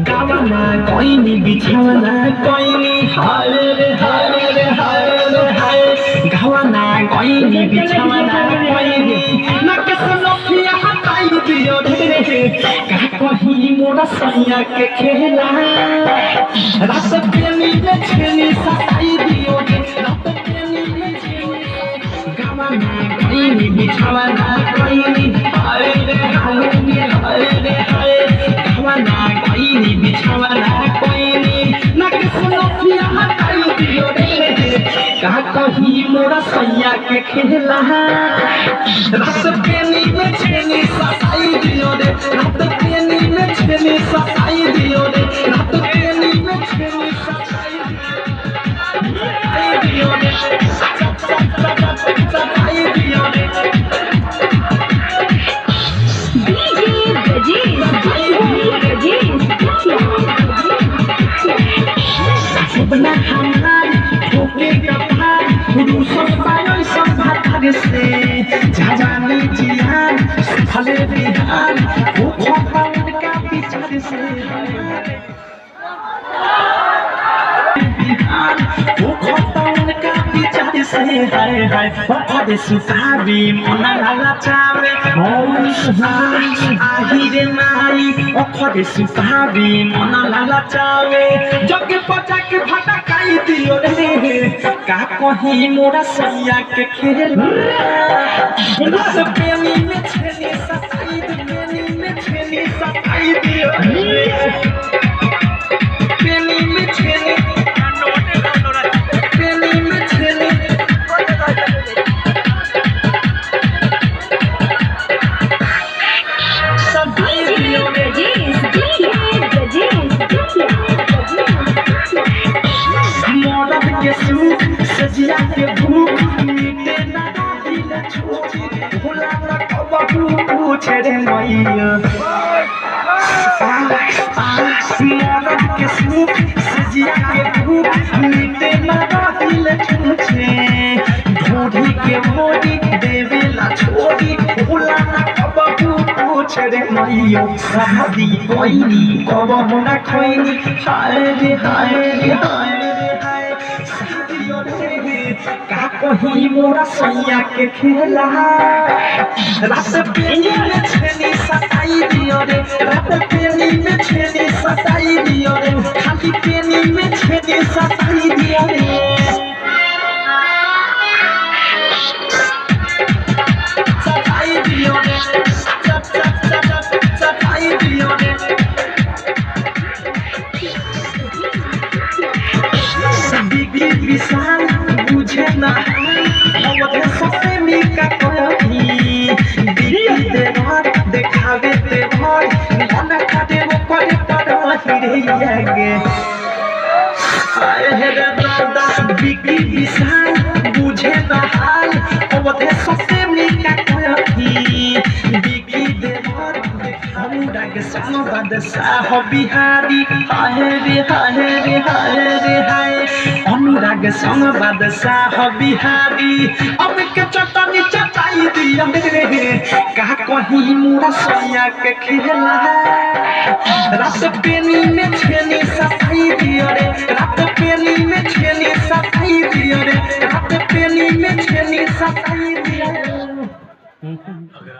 गावना कोई नहीं बिछावना कोई नहीं हाय रे हाय रे हाय रे हाय गावना कोई नहीं बिछावना कोई नहीं ना किसनो पिया हटाई दियो रे का कहीं मोरा सैया के खेला रात बेनी में छेनी सताई दियो रे रात बेनी में छेनी गावना कोई नहीं बिछावना कोई नहीं हाय रे हाय रे हाय रे हाय गावना बिछावना कोई नहीं ना किसनो पिया हटाई दियो रे का कहीं मोरा सैया के खेला रात बेनी में छेनी सताई दियो रे रात बेनी में छेनी सताई दियो रे रात बेनी में छेनी सताई दियो रे सताई दियो रे बना हमार ठोके कपार रूसो पायो सब भातर से जाने जियान फले बिहार वो खोपा उनका पिछड़ से बिहार वो खोपा उनका पिछड़ से हाय हाय पपा सुतावी मना लाला चावे ओ सुहाई आही रे माई ओखरे सुतावी मना लाला चावे जग पचा के भटकाई दियो रे का कहीं मोरा सैया के खेला रात बेनी में छेनी सताई बेनी में छेनी सताई दियो बेनी में छेनी बेनी में छेनी सताई दियो रे मौत के सुख सजिया के भूख मिटे ना दिल छूटी भुला ना कबू पूछे रे मैया मौत के सुख सजिया के भूख मिटे ना दिल छूटे ढोढ़ी के मोड़ी देवेला छोड़ी भुला ना कबू पूछे रे मैया शादी कोई कबहू ना खोई हाय रे हाय रे हाय का कहीं मोरा सैया के खेला रात बेनी में छेनी सताई दियो रे रात बेनी में छेनी सताई दियो रे खाली बेनी में छेनी सताई दियो रे सताई दियो रे सताई दियो रे बिगी विशाल बुझे ना अवधे सबसे मिका कही बिगी दे भर देखावे दे भर मन काटे वो करे पर हिरे आगे आए हे दादा बिगी विशाल बुझे ना हाल अवधे सबसे मिका कही बिगी दे भर अनुराग संग बादशाह बिहारी हाय रे हाय रे हाय रे हाय अनुराग संग बादशाह बिहारी अब के चटनी चटाई दिया रे का कहीं मोरा सैया के खेला रात बेनी में छेनी सताई दियो रे रात बेनी में छेनी सताई दियो रे रात बेनी में छेनी सताई दियो रे।